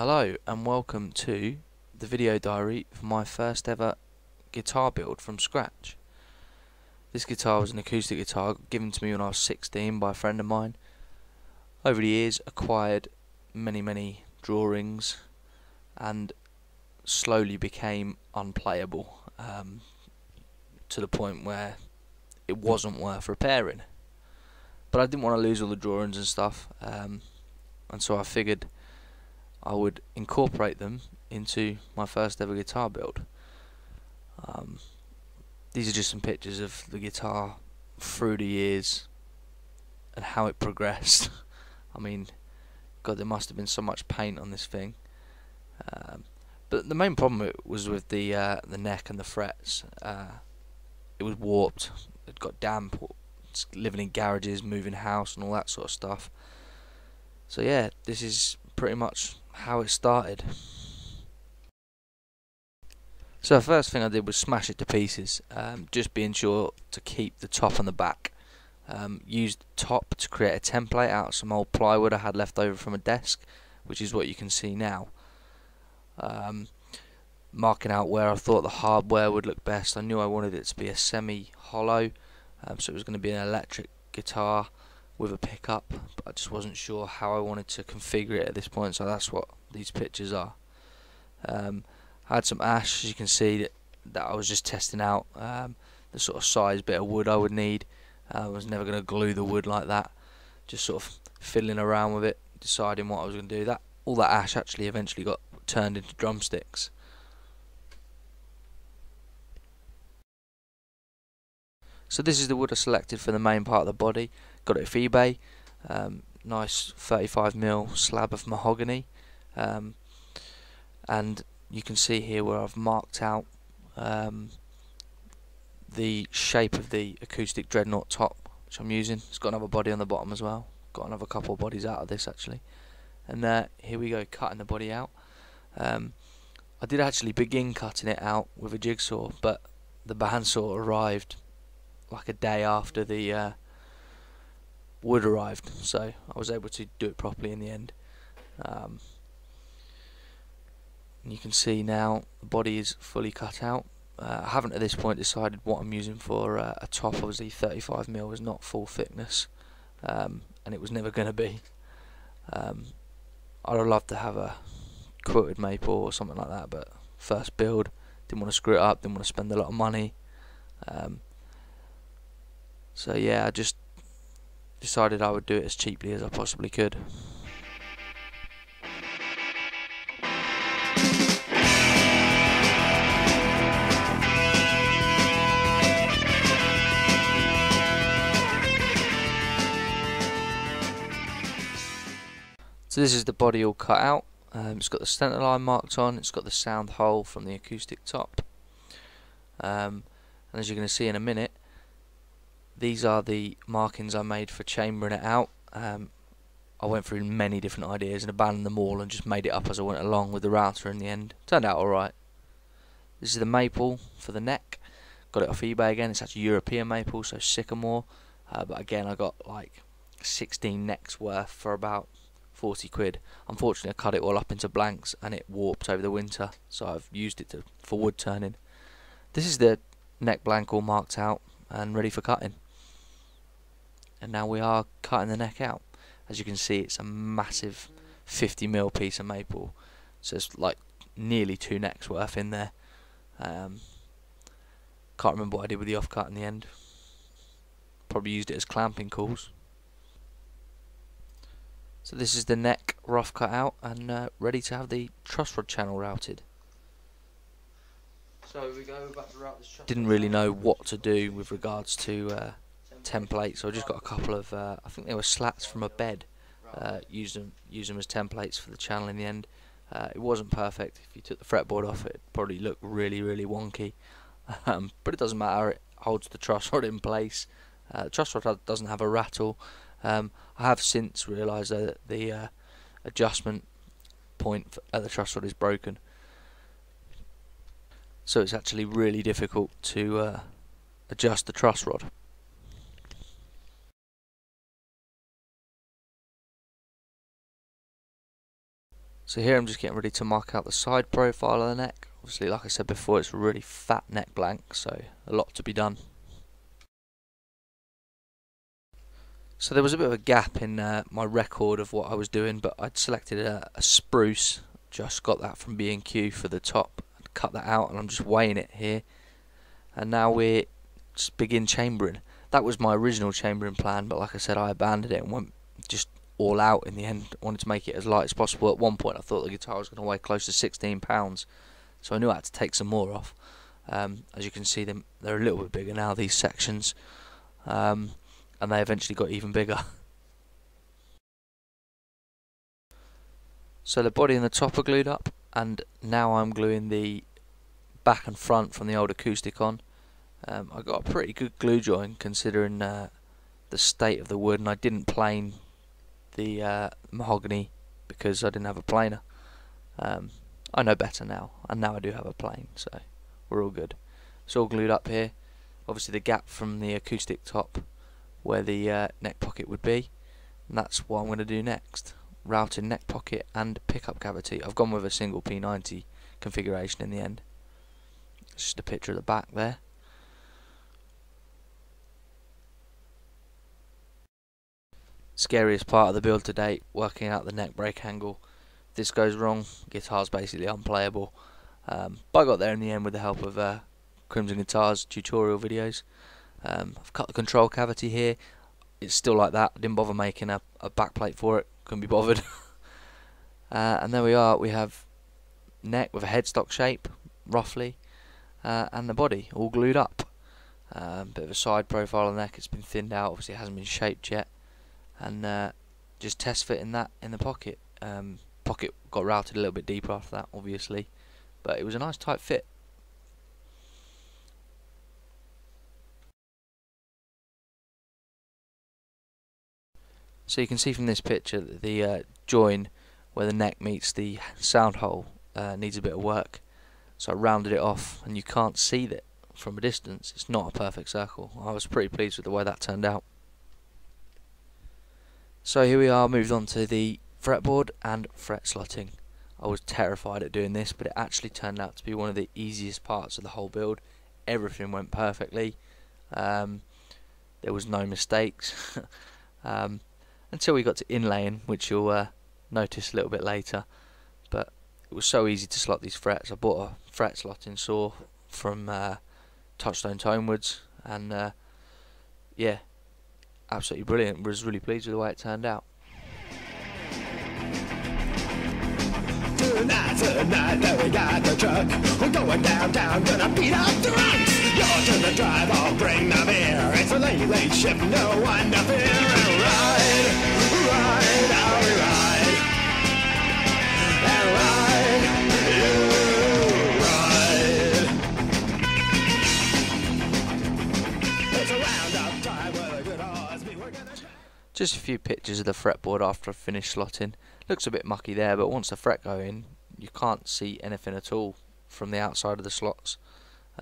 Hello and welcome to the video diary for my first ever guitar build from scratch. This guitar was an acoustic guitar given to me when I was 16 by a friend of mine. Over the years acquired many drawings and slowly became unplayable to the point where it wasn't worth repairing. But I didn't want to lose all the drawings and stuff, and so I figured I would incorporate them into my first ever guitar build. These are just some pictures of the guitar through the years and how it progressed. I mean, God, there must have been so much paint on this thing. But the main problem was with the neck and the frets. It was warped. It got damp. Living in garages, moving house, and all that sort of stuff. So yeah, this is pretty much how it started. So the first thing I did was smash it to pieces, just being sure to keep the top and the back. Used top to create a template out of some old plywood I had left over from a desk, which is what you can see now. Marking out where I thought the hardware would look best. I knew I wanted it to be a semi-hollow, so it was going to be an electric guitar with a pickup, but I just wasn't sure how I wanted to configure it at this point, so that's what these pictures are. I had some ash, as you can see, that I was just testing out the sort of size bit of wood I would need. I was never going to glue the wood like that, just sort of fiddling around with it, deciding what I was going to do. All that ash actually eventually got turned into drumsticks. So this is the wood I selected for the main part of the body. Got it off eBay. Nice 35mm slab of mahogany, and you can see here where I've marked out the shape of the acoustic dreadnought top, which I'm using. It's got another body on the bottom as well. Got another couple of bodies out of this actually. And here we go, cutting the body out. I did actually begin cutting it out with a jigsaw, but the bandsaw arrived like a day after the wood arrived, so I was able to do it properly in the end. And you can see now the body is fully cut out. I haven't at this point decided what I'm using for a top. Obviously 35mm is not full thickness, and it was never going to be. I'd have loved to have a quilted maple or something like that, but first build, didn't want to screw it up, didn't want to spend a lot of money. So yeah, I just decided I would do it as cheaply as I possibly could. So this is the body all cut out. It's got the centre line marked on, it's got the sound hole from the acoustic top. And as you're going to see in a minute, these are the markings I made for chambering it out. I went through many different ideas and abandoned them all and just made it up as I went along with the router in the end. Turned out alright. This is the maple for the neck. Got it off eBay again. It's actually European maple, so sycamore. But again, I got like 16 necks worth for about 40 quid. Unfortunately, I cut it all up into blanks and it warped over the winter, so I've used it for wood turning. This is the neck blank all marked out and ready for cutting. And now we are cutting the neck out. As you can see, it's a massive 50mm piece of maple, so it's like nearly 2 necks worth in there. Can't remember what I did with the offcut in the end. Probably used it as clamping cauls. So this is the neck rough cut out and ready to have the truss rod channel routed. So we go back to route this truss. Didn't really know what to do with regards to templates, so I just got a couple of I think they were slats from a bed. Used them as templates for the channel in the end. It wasn't perfect. If you took the fretboard off, it probably looked really really wonky. But it doesn't matter. It holds the truss rod in place. The truss rod doesn't have a rattle. I have since realised that the adjustment point at the truss rod is broken, so it's actually really difficult to adjust the truss rod. So here I'm just getting ready to mark out the side profile of the neck. Obviously, like I said before, it's a really fat neck blank, so a lot to be done. So there was a bit of a gap in my record of what I was doing, but I'd selected a spruce, just got that from B&Q for the top, I'd cut that out and I'm just weighing it here. And now we're just begin chambering. That was my original chambering plan, but like I said, I abandoned it and went just all out in the end. I wanted to make it as light as possible. At one point I thought the guitar was going to weigh close to 16 pounds, so I knew I had to take some more off. As you can see, they're a little bit bigger now, these sections, and they eventually got even bigger. So the body and the top are glued up, and now I'm gluing the back and front from the old acoustic on. I got a pretty good glue joint considering the state of the wood, and I didn't plane the mahogany because I didn't have a planer. I know better now, and now I do have a plane, so we're all good. It's all glued up here. Obviously the gap from the acoustic top where the neck pocket would be, and that's what I'm going to do next. Routing neck pocket and pickup cavity. I've gone with a single P90 configuration in the end. It's just a picture of the back there. Scariest part of the build to date, working out the neck break angle. If this goes wrong, guitar's basically unplayable. But I got there in the end with the help of Crimson Guitars tutorial videos. I've cut the control cavity here. It's still like that. I didn't bother making a backplate for it. Couldn't be bothered. And there we are. We have neck with a headstock shape, roughly, and the body all glued up. Bit of a side profile on the neck. It's been thinned out. Obviously, it hasn't been shaped yet. And just test fitting that in the pocket. Pocket got routed a little bit deeper after that, obviously, but it was a nice tight fit. So you can see from this picture that the join where the neck meets the sound hole needs a bit of work. So I rounded it off, and you can't see that from a distance. It's not a perfect circle. I was pretty pleased with the way that turned out. So here we are, moved on to the fretboard and fret slotting. I was terrified at doing this, but it actually turned out to be one of the easiest parts of the whole build. Everything went perfectly. There was no mistakes. Until we got to inlaying, which you'll notice a little bit later. But it was so easy to slot these frets. I bought a fret slotting saw from Touchstone Tonewoods, and yeah, absolutely brilliant. Was really pleased with the way it turned out. Tonight, we got the truck. We're going downtown, gonna beat up the rocks. You're to the drive, I'll bring the beer. It's a late, late shift, no one to fear. And ride, ride, how we ride. And ride, you ride. It's a roundup time with a good horse. We're gonna... Just a few pictures of the fretboard after I finished slotting. Looks a bit mucky there, but once the fret go in, you can't see anything at all from the outside of the slots.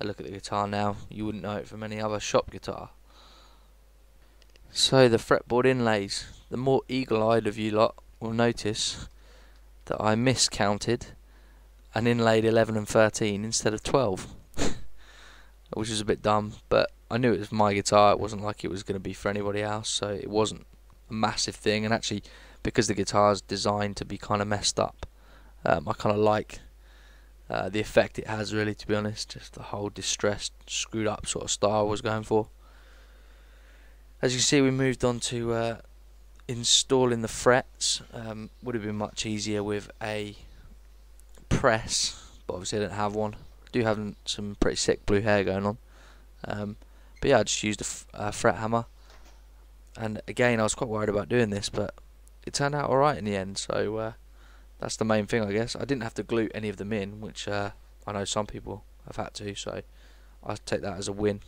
Look at the guitar now, you wouldn't know it from any other shop guitar. So the fretboard inlays. The more eagle-eyed of you lot will notice that I miscounted and inlaid 11 and 13 instead of 12. Which is a bit dumb, but I knew it was my guitar. It wasn't like it was going to be for anybody else, so it wasn't a massive thing. And actually, because the guitar's designed to be kind of messed up, I kind of like the effect it has, really, to be honest. Just the whole distressed, screwed up sort of style I was going for. As you can see, we moved on to installing the frets. Would have been much easier with a press, but obviously I didn't have one. I do have some pretty sick blue hair going on. But yeah, I just used a fret hammer. And again, I was quite worried about doing this, but it turned out alright in the end, so that's the main thing, I guess. I didn't have to glue any of them in, which I know some people have had to, so I take that as a win.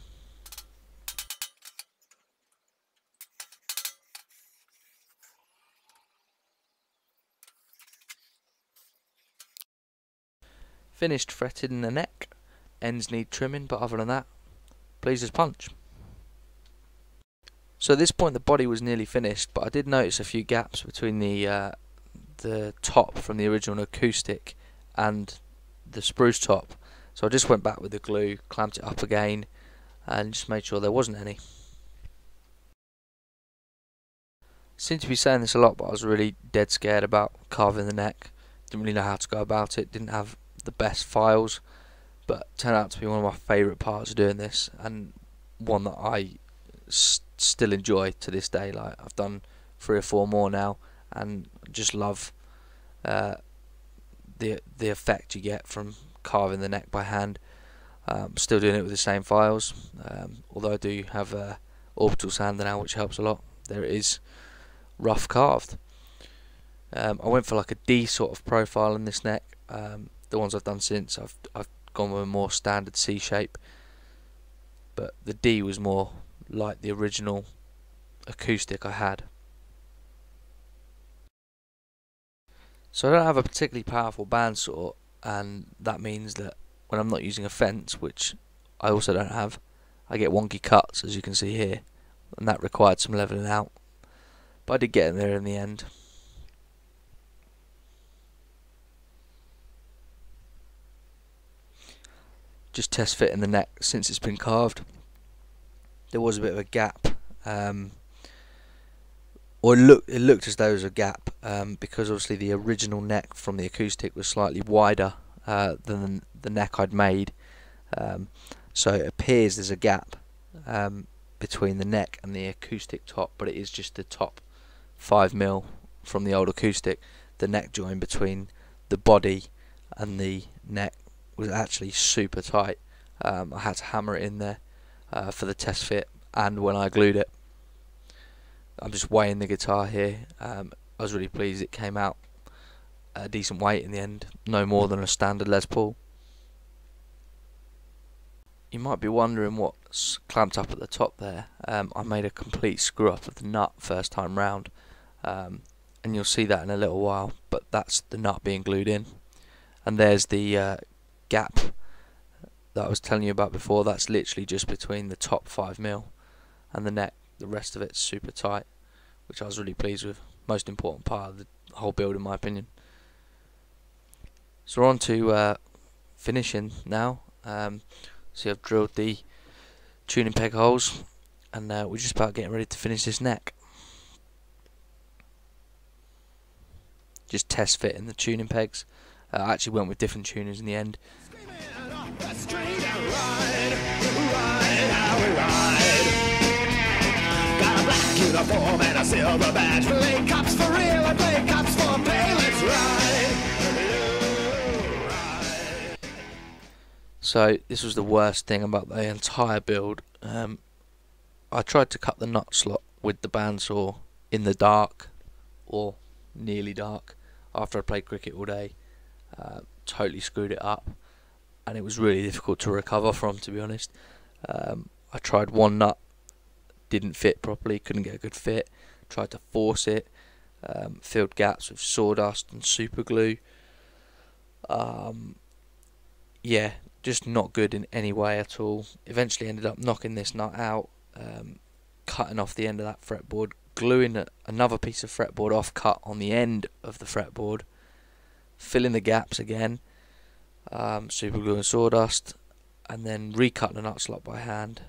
Finished fretting the neck. Ends need trimming, but other than that, pleased as punch. So at this point the body was nearly finished, but I did notice a few gaps between the the top from the original acoustic and the spruce top. So I just went back with the glue, clamped it up again, and just made sure there wasn't any. Seem to be saying this a lot, but I was really dead scared about carving the neck. Didn't really know how to go about it, didn't have the best files, but it turned out to be one of my favourite parts of doing this, and one that I still enjoy to this day. Like, I've done 3 or 4 more now, and just love the effect you get from carving the neck by hand. Still doing it with the same files, although I do have orbital sander now, which helps a lot. There it is, rough carved. I went for like a D sort of profile in this neck. The ones I've done since, I've gone with a more standard C shape, but the D was more like the original acoustic I had. So I don't have a particularly powerful bandsaw, and that means that when I'm not using a fence, which I also don't have, I get wonky cuts, as you can see here, and that required some levelling out, but I did get in there in the end. Just test fitting the neck since it's been carved. There was a bit of a gap, or it looked as though there was a gap, because obviously the original neck from the acoustic was slightly wider than the neck I'd made, so it appears there's a gap between the neck and the acoustic top, but it is just the top 5mm from the old acoustic. The neck join between the body and the neck was actually super tight. I had to hammer it in there for the test fit and when I glued it. I'm just weighing the guitar here. I was really pleased it came out a decent weight in the end, no more than a standard Les Paul. You might be wondering what's clamped up at the top there. I made a complete screw up of the nut first time round, and you'll see that in a little while, but that's the nut being glued in. And there's the gap that I was telling you about before. That's literally just between the top 5mm and the neck. The rest of it's super tight, which I was really pleased with. Most important part of the whole build in my opinion. So we're on to finishing now. So I've drilled the tuning peg holes, and we're just about getting ready to finish this neck. Just test fitting the tuning pegs. I actually went with different tuners in the end. Uniform and a silver badge. Play cops for real and play cops for pay. Let's ride. So this was the worst thing about the entire build. I tried to cut the nut slot with the bandsaw in the dark, or nearly dark, after I played cricket all day. Totally screwed it up, and it was really difficult to recover from, to be honest. I tried one nut, didn't fit properly, couldn't get a good fit. Tried to force it, filled gaps with sawdust and super glue. Yeah, just not good in any way at all. Eventually ended up knocking this nut out, cutting off the end of that fretboard, gluing another piece of fretboard off cut on the end of the fretboard, filling the gaps again, super glue and sawdust, and then recutting the nut slot by hand.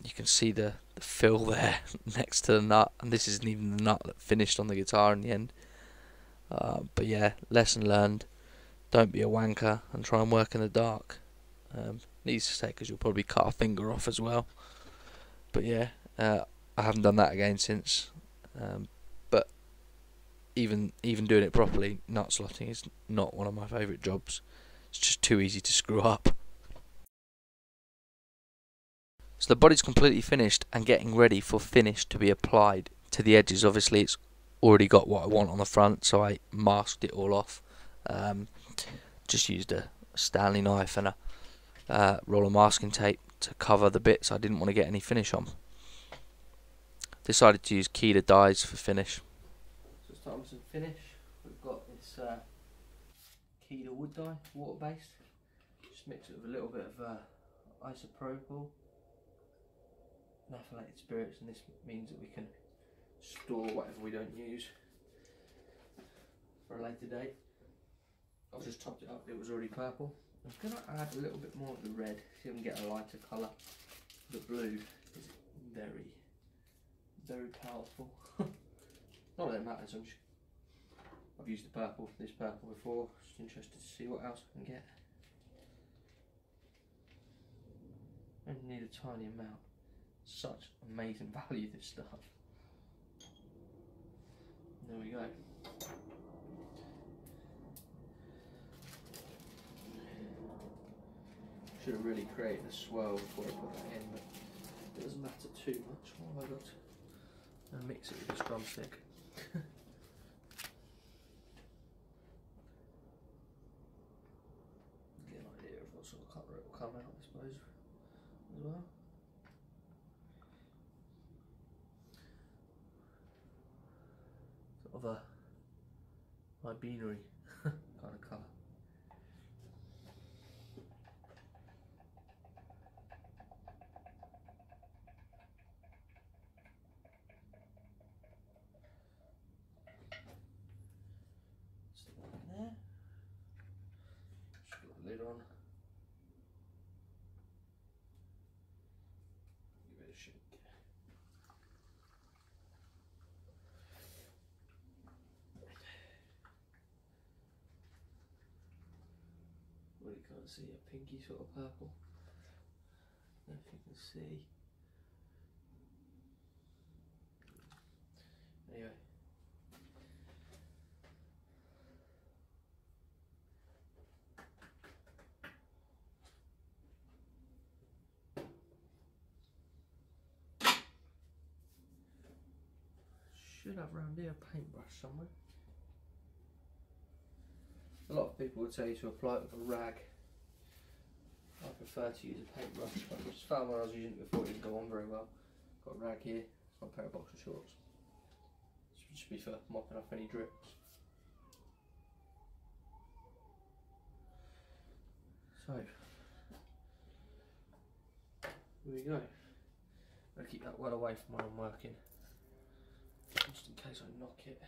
You can see the fill there next to the nut, and this isn't even the nut that finished on the guitar in the end. But yeah, lesson learned. Don't be a wanker and try and work in the dark. Needs to say, because you'll probably cut a finger off as well. But yeah, I haven't done that again since. But even doing it properly, nut slotting is not one of my favourite jobs. It's just too easy to screw up. So the body's completely finished and getting ready for finish to be applied to the edges. Obviously it's already got what I want on the front, so I masked it all off. Just used a Stanley knife and a roll of masking tape to cover the bits I didn't want to get any finish on. Decided to use Keda dyes for finish. So it's time to finish. We've got this Keda wood dye, water based. Just mix it with a little bit of isopropyl, methylated spirits, and this means that we can store whatever we don't use. for a later date. I've just topped it up, it was already purple. I'm going to add a little bit more of the red, see if I can get a lighter colour. The blue is very, very powerful. Not that it matters, I've used this purple before, just interested to see what else I can get. I only need a tiny amount. Such amazing value, this stuff. There we go. Should have really created a swirl before I put that in, but it doesn't matter too much. What have I got? I'll mix it with this drumstick. Get an idea of what sort of colour it will come out, I suppose, as well. Sort of a binary kind of colour. Stick that in there. Just put the lid on. Give it a shake. Really can't see a pinky sort of purple. I don't know if you can see. Anyway. Should have around here a paintbrush somewhere. A lot of people would say to apply it with a rag. I prefer to use a paintbrush, but I just found when I was using it before it didn't go on very well. Got a rag here, it's my pair of boxer shorts. This would just be for mopping off any drips. So, here we go. I'm going to keep that well away from when I'm working, just in case I knock it.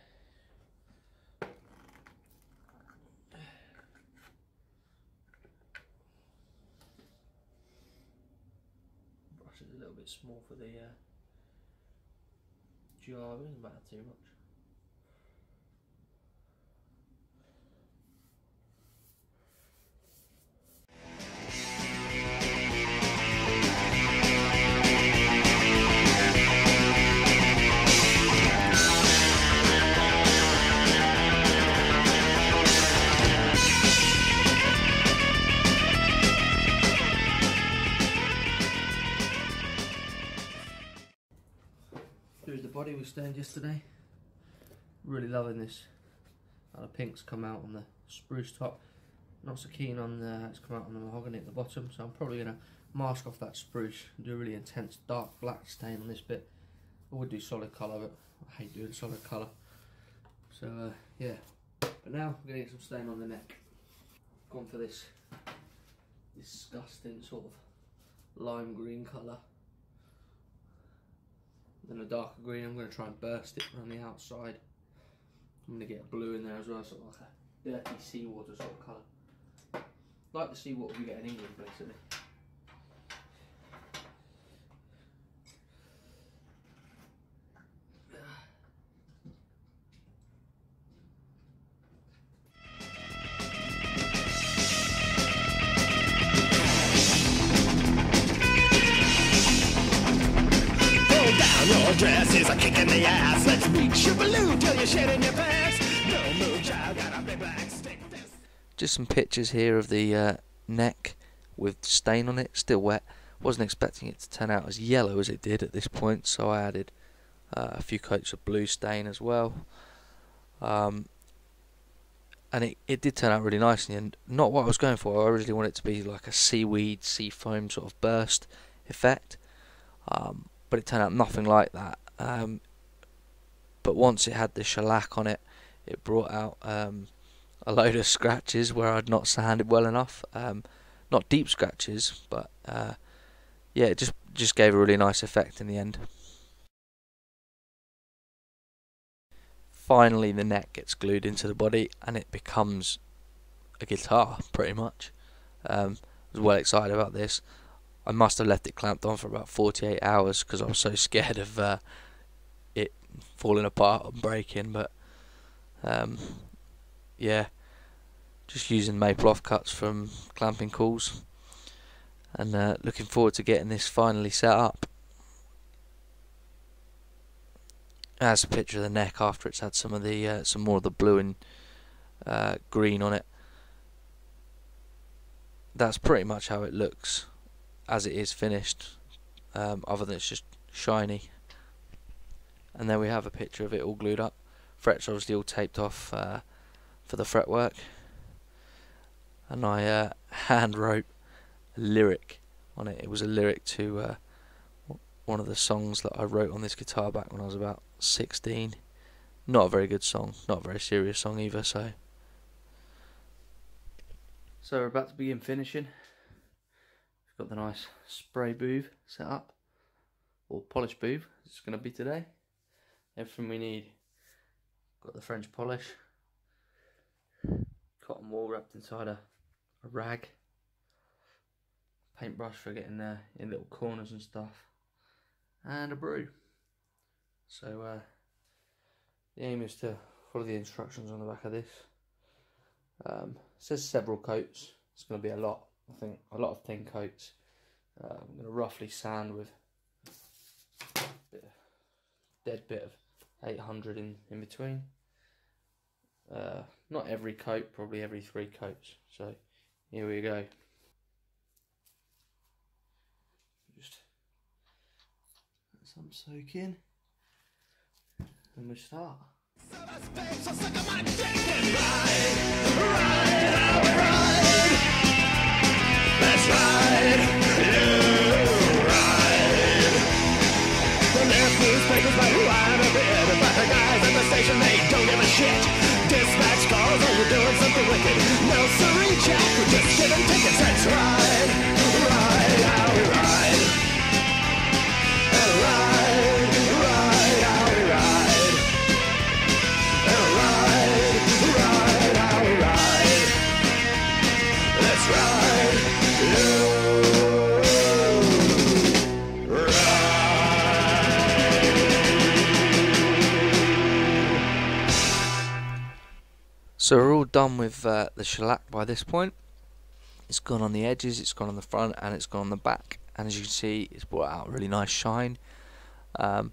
Brush is a little bit small for the jar, it doesn't matter too much. Here's the body we stained yesterday. Really loving this. How the pinks come out on the spruce top. Not so keen on it's come out on the mahogany at the bottom, so I'm probably going to mask off that spruce and do a really intense dark black stain on this bit. I would do solid colour, but I hate doing solid colour. So yeah, but now I'm going to get some stain on the neck. Gone for this disgusting sort of lime green colour. Then a darker green, I'm going to try and burst it around the outside. I'm going to get blue in there as well, sort of like a dirty seawater sort of colour. Like the seawater we get in England, basically. Your dress is a kick in the ass. Let's reach your balloon till you're shedding your pants. No move, child, got a big black stick. Just some pictures here of the neck with stain on it, still wet. Wasn't expecting it to turn out as yellow as it did at this point, so I added a few coats of blue stain as well. And it did turn out really nicely, and not what I was going for. I originally wanted it to be like a seaweed, sea foam sort of burst effect. But it turned out nothing like that. But once it had the shellac on it, it brought out a load of scratches where I'd not sanded well enough. Not deep scratches, but yeah, it just gave a really nice effect in the end. finally the neck gets glued into the body and it becomes a guitar pretty much. I was well excited about this. I must have left it clamped on for about 48 hours because I was so scared of it falling apart and breaking, but yeah, just using maple offcuts from clamping calls, and looking forward to getting this finally set up. That's a picture of the neck after it's had some of the some more of the blue and green on it. That's pretty much how it looks as it is finished, other than it's just shiny. And there we have a picture of it all glued up. Frets obviously all taped off for the fretwork, and I hand wrote a lyric on it. It was a lyric to one of the songs that I wrote on this guitar back when I was about 16. Not a very good song, not a very serious song either. So we're about to begin finishing. We've got the nice spray booth set up, or polish booth it's going to be today. Everything we need. Got the French polish, cotton wool wrapped inside a rag, paintbrush for getting in little corners and stuff, and a brew. So the aim is to follow the instructions on the back of this. It says several coats. It's going to be a lot. I think a lot of thin coats. I'm going to roughly sand with a dead bit of 800 in between. Not every coat, probably every 3 coats. So here we go. Just let some soak in, and we start. Let's ride, you ride. The left newspapers might whine a bit about the guys at the station, they don't give a shit. Dispatch calls, oh, you're doing something wicked. No siree, Jack, we're just giving tickets. Let's ride, ride, how we ride. And ride, ride, how we ride. And ride, ride, how we ride. Let's ride, you So we're all done with the shellac by this point. It's gone on the edges, it's gone on the front, and it's gone on the back. And as you can see, it's brought out a really nice shine. There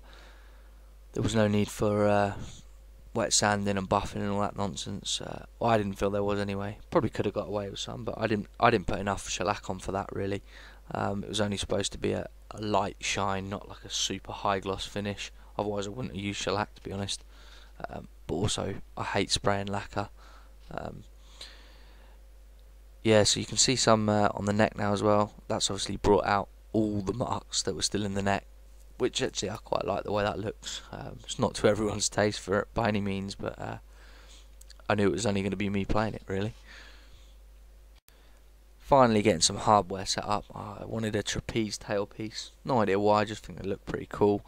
was no need for wet sanding and buffing and all that nonsense. Well, I didn't feel there was anyway. Probably could have got away with some, but I didn't put enough shellac on for that really. It was only supposed to be a light shine, not like a super high gloss finish. Otherwise I wouldn't have used shellac, to be honest. But also I hate spraying lacquer. Yeah, so you can see some on the neck now as well. That's obviously brought out all the marks that were still in the neck, which actually I quite like the way that looks. It's not to everyone's taste for it by any means, but I knew it was only going to be me playing it really. Finally getting some hardware set up. I wanted a trapeze tailpiece. No idea why, I just think they look pretty cool.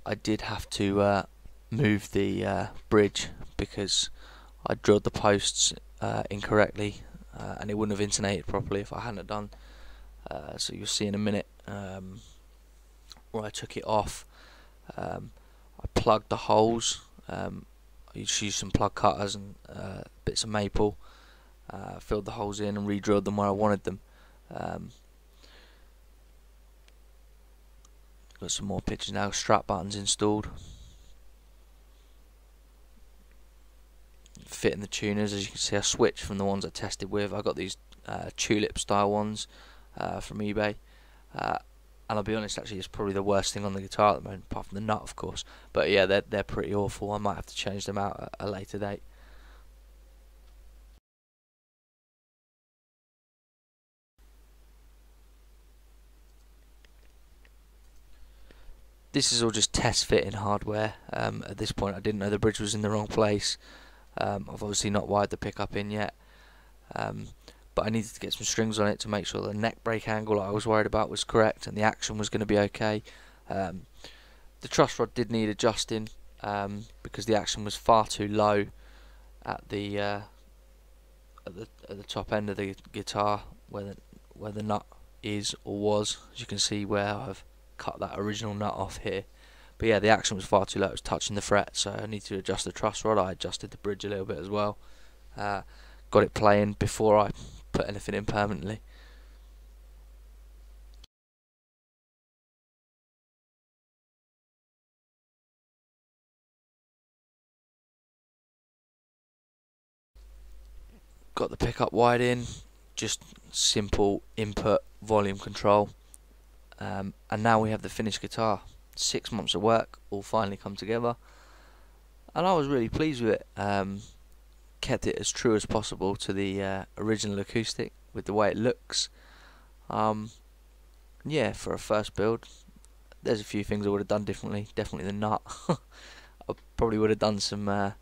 I did have to move the bridge because I drilled the posts incorrectly, and it wouldn't have intonated properly if I hadn't done. So you'll see in a minute where I took it off. I plugged the holes. I just used some plug cutters and bits of maple, filled the holes in and re-drilled them where I wanted them. Got some more pictures now. Strap buttons installed, fitting the tuners. As you can see, I switched from the ones I tested with. I got these tulip style ones from eBay, and I'll be honest, actually it's probably the worst thing on the guitar at the moment, apart from the nut of course. But yeah, they're pretty awful. I might have to change them out at a later date. This is all just test fitting hardware. At this point I didn't know the bridge was in the wrong place. I've obviously not wired the pickup in yet, but I needed to get some strings on it to make sure the neck break angle I was worried about was correct and the action was going to be okay. The truss rod did need adjusting. because the action was far too low at the top end of the guitar where the nut is or was. As you can see where I've cut that original nut off here. But yeah, the action was far too low, it was touching the fret, so I need to adjust the truss rod. I adjusted the bridge a little bit as well. Got it playing before I put anything in permanently. Got the pickup wide in, just simple input volume control, and now we have the finished guitar. 6 months of work all finally come together, and I was really pleased with it. Kept it as true as possible to the original acoustic with the way it looks. Yeah, for a first build, there's a few things I would have done differently. Definitely the nut. I probably would have done some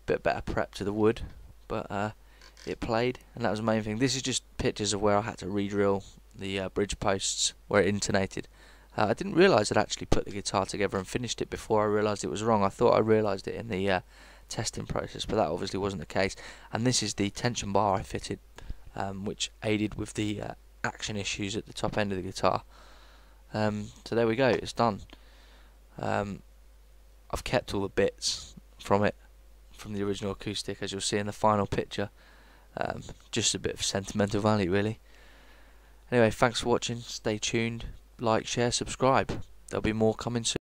bit better prep to the wood, but it played, and that was the main thing. This is just pictures of where I had to re-drill the bridge posts where it intonated. I didn't realise I'd actually put the guitar together and finished it before I realised it was wrong. I thought I realised it in the testing process, but that obviously wasn't the case. And this is the tension bar I fitted, which aided with the action issues at the top end of the guitar. So there we go, it's done. I've kept all the bits from the original acoustic, as you'll see in the final picture. Just a bit of sentimental value, really. Anyway, thanks for watching. Stay tuned. Like, share, subscribe. There'll be more coming soon.